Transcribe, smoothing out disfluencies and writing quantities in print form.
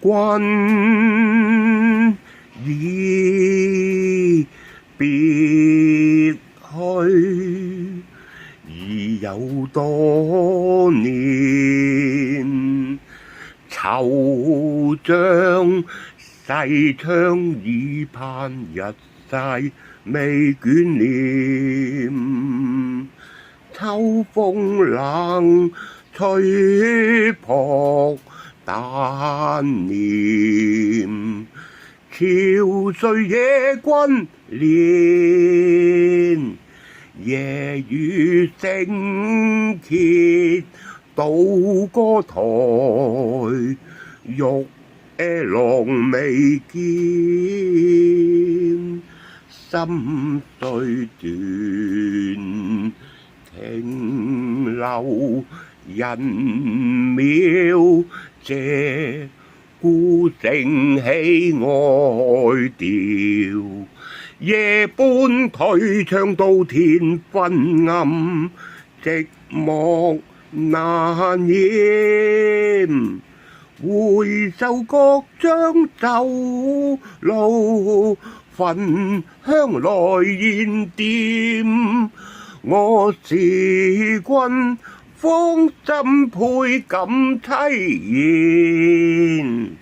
君已別去，已有多年。惆悵西窗耳畔，日曬未眷念。秋風冷，吹撲丹念。憔悴野君憐，夜雨聲歇渡歌台，玉郎未見，心雖斷，停留人渺，借孤城起哀調。夜半推窗到天昏暗，寂寞難言。回首各張酒路，焚香來燃點。我是君，芳心倍感凄然。